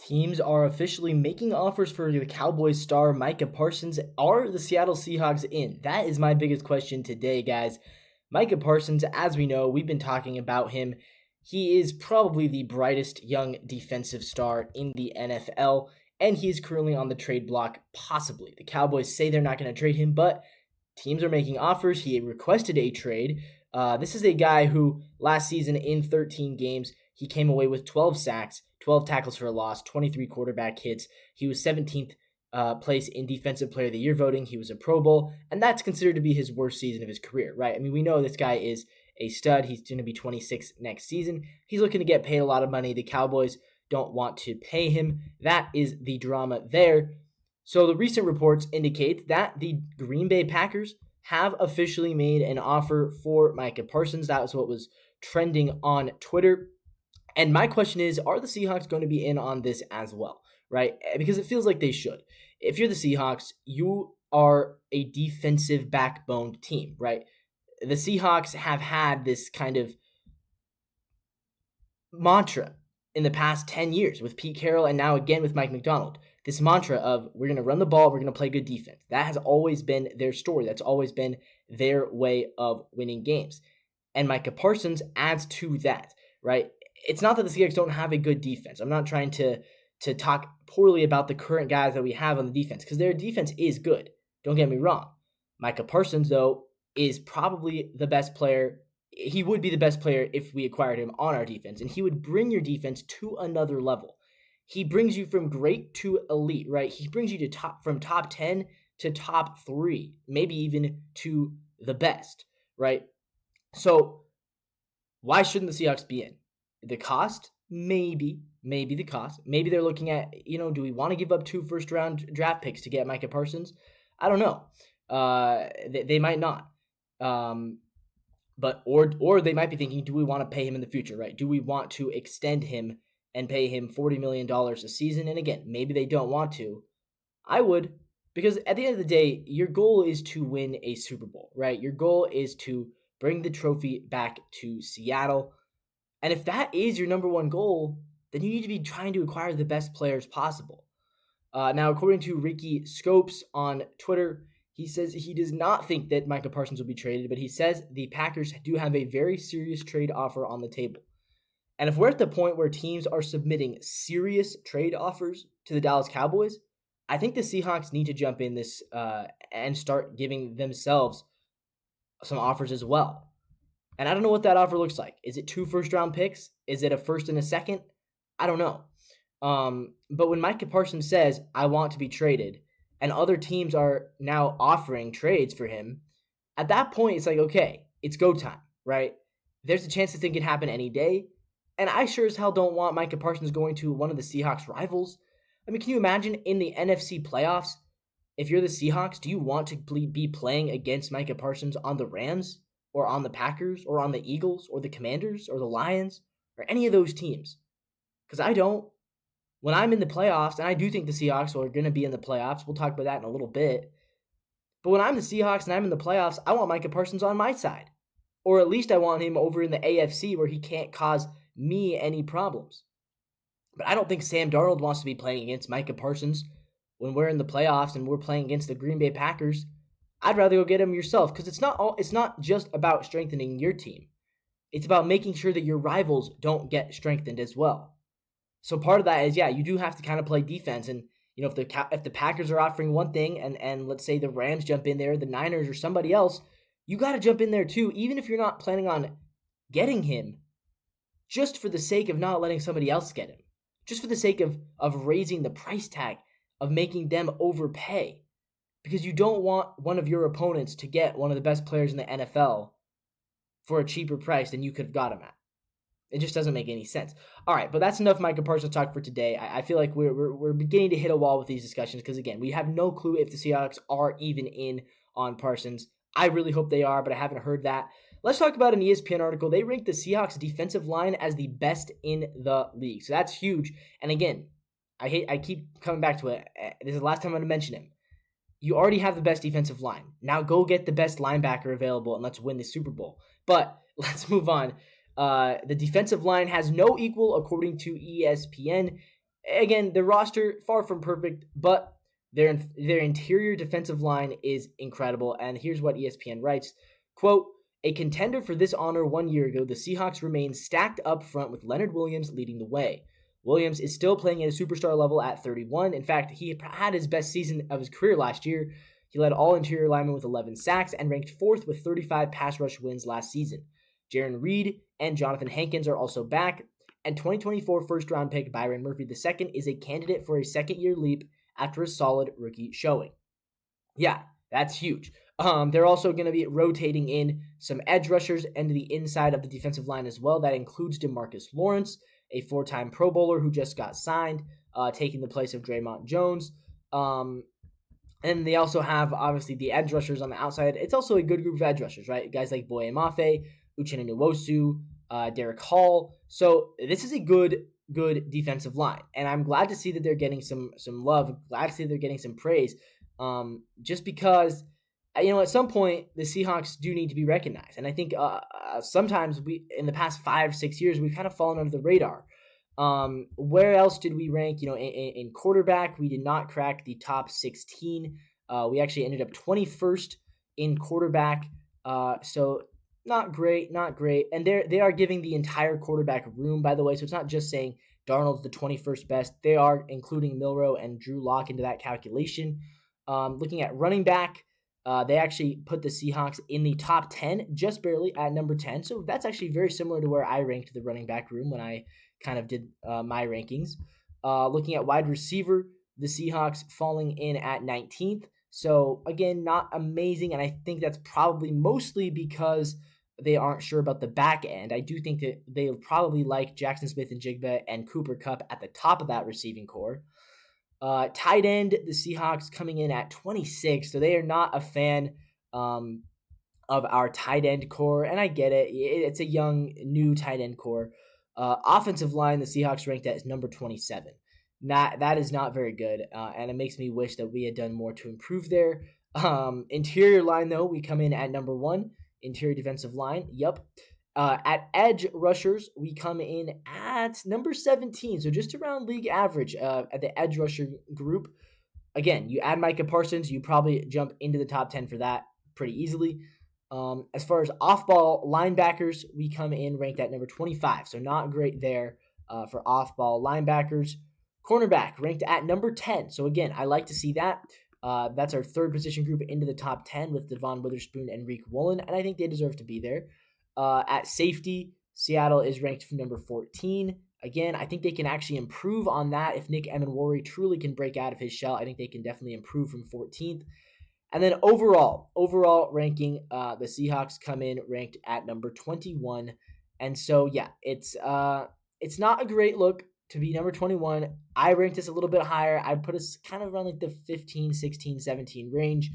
Teams are officially making offers for the Cowboys star Micah Parsons. Are the Seattle Seahawks in? That is my biggest question today, guys. Micah Parsons, as we know, we've been talking about him. He is probably the brightest young defensive star in the NFL, and he is currently on the trade block, possibly. The Cowboys say they're not going to trade him, but teams are making offers. He requested a trade. This is a guy who last season in 13 games, he came away with 12 sacks, 12 tackles for a loss, 23 quarterback hits. He was 17th place in Defensive Player of the Year voting. He was a Pro Bowl, and that's considered to be his worst season of his career, right? I mean, we know this guy is a stud. He's going to be 26 next season. He's looking to get paid a lot of money. The Cowboys don't want to pay him. That is the drama there. So the recent reports indicate that the Green Bay Packers have officially made an offer for Micah Parsons. That was what was trending on Twitter. And my question is, are the Seahawks going to be in on this as well, right? Because it feels like they should. If you're the Seahawks, you are a defensive backboned team, right? The Seahawks have had this kind of mantra in the past 10 years with Pete Carroll and now again with Mike Macdonald. This mantra of we're going to run the ball, we're going to play good defense. That has always been their story. That's always been their way of winning games. And Micah Parsons adds to that, right? It's not that the Seahawks don't have a good defense. I'm not trying to talk poorly about the current guys that we have on the defense because their defense is good. Don't get me wrong. Micah Parsons, though, is probably the best player. He would be the best player if we acquired him on our defense, and he would bring your defense to another level. He brings you from great to elite, right? He brings you to from top 10 to top 3, maybe even to the best, right? So why shouldn't the Seahawks be in? The cost? Maybe the cost. Maybe they're looking at, do we want to give up 2 first-round draft picks to get Micah Parsons? I don't know. They might not. But they might be thinking, do we want to pay him in the future, right? Do we want to extend him and pay him $40 million a season? And again, maybe they don't want to. I would, because at the end of the day, your goal is to win a Super Bowl, right? Your goal is to bring the trophy back to Seattle. And if that is your number one goal, then you need to be trying to acquire the best players possible. Now, according to Ricky Scopes on Twitter, he says he does not think that Micah Parsons will be traded, but he says the Packers do have a very serious trade offer on the table. And if we're at the point where teams are submitting serious trade offers to the Dallas Cowboys, I think the Seahawks need to jump in this and start giving themselves some offers as well. And I don't know what that offer looks like. Is it 2 first-round picks? Is it a first and a second? I don't know. But when Micah Parsons says, I want to be traded, and other teams are now offering trades for him, at that point, it's like, okay, it's go time, right? There's a chance this thing could happen any day. And I sure as hell don't want Micah Parsons going to one of the Seahawks' rivals. I mean, can you imagine in the NFC playoffs, if you're the Seahawks, do you want to be playing against Micah Parsons on the Rams or on the Packers or on the Eagles or the Commanders or the Lions or any of those teams? Because I don't. When I'm in the playoffs, and I do think the Seahawks are going to be in the playoffs, we'll talk about that in a little bit. But when I'm the Seahawks and I'm in the playoffs, I want Micah Parsons on my side. Or at least I want him over in the AFC where he can't cause me any problems. But I don't think Sam Darnold wants to be playing against Micah Parsons when we're in the playoffs and we're playing against the Green Bay Packers. I'd rather go get him yourself because it's not just about strengthening your team. It's about making sure that your rivals don't get strengthened as well. So part of that is, you do have to kind of play defense. And, if the Packers are offering one thing and let's say the Rams jump in there, the Niners or somebody else, you got to jump in there too, even if you're not planning on getting him, just for the sake of not letting somebody else get him, just for the sake of raising the price tag, of making them overpay, because you don't want one of your opponents to get one of the best players in the NFL for a cheaper price than you could have got him at. It just doesn't make any sense. All right, but that's enough Micah Parsons talk for today. I feel like we're beginning to hit a wall with these discussions because, again, we have no clue if the Seahawks are even in on Parsons. I really hope they are, but I haven't heard that. Let's talk about an ESPN article. They ranked the Seahawks defensive line as the best in the league. So that's huge. And again, I keep coming back to it. This is the last time I'm going to mention him. You already have the best defensive line. Now go get the best linebacker available and let's win the Super Bowl. But let's move on. The defensive line has no equal according to ESPN. Again, the roster far from perfect, but their interior defensive line is incredible. And here's what ESPN writes, quote, a contender for this honor 1 year ago, the Seahawks remain stacked up front with Leonard Williams leading the way. Williams is still playing at a superstar level at 31. In fact, he had his best season of his career last year. He led all interior linemen with 11 sacks and ranked 4th with 35 pass rush wins last season. Jaron Reed and Jonathan Hankins are also back. And 2024 first-round pick Byron Murphy II is a candidate for a second-year leap after a solid rookie showing. Yeah, that's huge. They're also going to be rotating in some edge rushers into the inside of the defensive line as well. That includes DeMarcus Lawrence, a 4-time Pro Bowler who just got signed, taking the place of Draymond Jones. And they also have, obviously, the edge rushers on the outside. It's also a good group of edge rushers, right? Guys like Boye Mafe, Uchenna Nwosu, Derek Hall. So this is a good defensive line. And I'm glad to see that they're getting some love. Glad to see that they're getting some praise. Just because, at some point, the Seahawks do need to be recognized. And I think sometimes in the past 5-6 years, we've kind of fallen under the radar. Where else did we rank? In quarterback, we did not crack the top 16. We actually ended up 21st in quarterback. So not great. And they are giving the entire quarterback room, by the way. So it's not just saying Darnold's the 21st best. They are including Milroe and Drew Lock into that calculation. Looking at running back, they actually put the Seahawks in the top 10, just barely at number 10. So that's actually very similar to where I ranked the running back room when I kind of did my rankings. Looking at wide receiver, the Seahawks falling in at 19th. So again, not amazing. And I think that's probably mostly because they aren't sure about the back end. I do think that they'll probably like Jackson Smith-Njigba and Cooper Kupp at the top of that receiving core. Tight end, the Seahawks coming in at 26. So they are not a fan of our tight end core. And I get it. It's a young, new tight end core. Offensive line, the Seahawks ranked as number 27. That is not very good, and it makes me wish that we had done more to improve there. Interior line, though, we come in at number 1. Interior defensive line, yep. At edge rushers, we come in at number 17, so just around league average at the edge rusher group. Again, you add Micah Parsons, you probably jump into the top 10 for that pretty easily. As far as off-ball linebackers, we come in ranked at number 25, so not great there for off-ball linebackers. Cornerback ranked at number 10, so again, I like to see that. That's our third position group into the top 10 with Devon Witherspoon and Reek Woolen, and I think they deserve to be there. At safety, Seattle is ranked from number 14. Again, I think they can actually improve on that. If Nick Emenwari truly can break out of his shell, I think they can definitely improve from 14th. And then overall ranking, the Seahawks come in ranked at number 21. And so, yeah, it's not a great look to be number 21. I ranked us a little bit higher. I put us kind of around like the 15, 16, 17 range.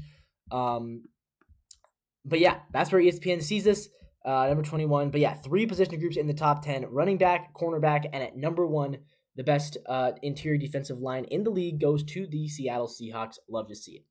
But yeah, that's where ESPN sees us, number 21. But yeah, 3 position groups in the top 10, running back, cornerback, and at number 1, the best interior defensive line in the league goes to the Seattle Seahawks. Love to see it.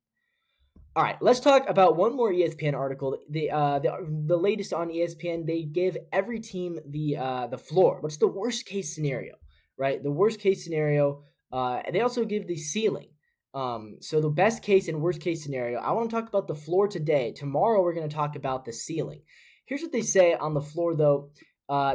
All right, let's talk about one more ESPN article. The latest on ESPN, they give every team the floor. What's the worst case scenario, right? The worst case scenario. They also give the ceiling. So the best case and worst case scenario. I want to talk about the floor today. Tomorrow we're going to talk about the ceiling. Here's what they say on the floor, though.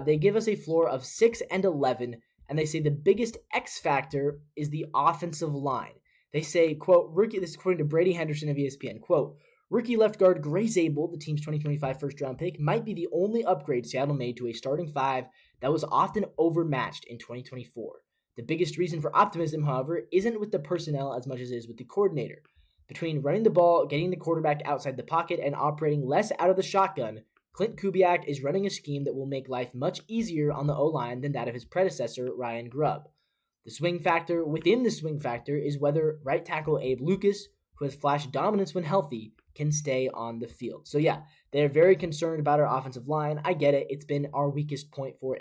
They give us a floor of 6 and 11, and they say the biggest X factor is the offensive line. They say, quote, rookie, this is according to Brady Henderson of ESPN, quote, rookie left guard Gray Zabel, the team's 2025 first-round pick, might be the only upgrade Seattle made to a starting 5 that was often overmatched in 2024. The biggest reason for optimism, however, isn't with the personnel as much as it is with the coordinator. Between running the ball, getting the quarterback outside the pocket, and operating less out of the shotgun, Clint Kubiak is running a scheme that will make life much easier on the O-line than that of his predecessor, Ryan Grubb. The swing factor within the swing factor is whether right tackle Abe Lucas, who has flashed dominance when healthy, can stay on the field. So yeah, they're very concerned about our offensive line. I get it. It's been our weakest point for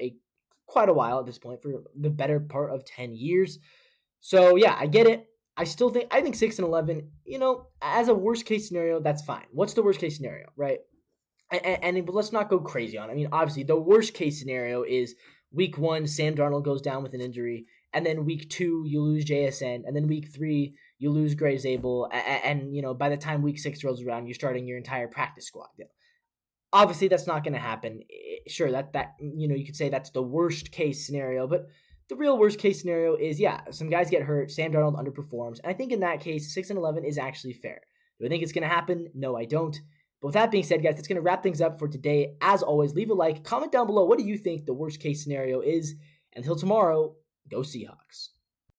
quite a while at this point, for the better part of 10 years. So yeah, I get it. I think 6 and 11, as a worst case scenario, that's fine. What's the worst case scenario, right? And let's not go crazy on it. I mean, obviously, the worst case scenario is week 1, Sam Darnold goes down with an injury, and then week 2 you lose JSN, and then week 3 you lose Gray Zabel, and by the time week 6 rolls around, you're starting your entire practice squad. Obviously, that's not going to happen. Sure, that you could say that's the worst case scenario, but the real worst case scenario is, some guys get hurt, Sam Darnold underperforms, and I think in that case, 6-11 is actually fair. Do I think it's going to happen? No, I don't. But with that being said, guys, that's going to wrap things up for today. As always, leave a like, comment down below, what do you think the worst case scenario is? And until tomorrow, go Seahawks.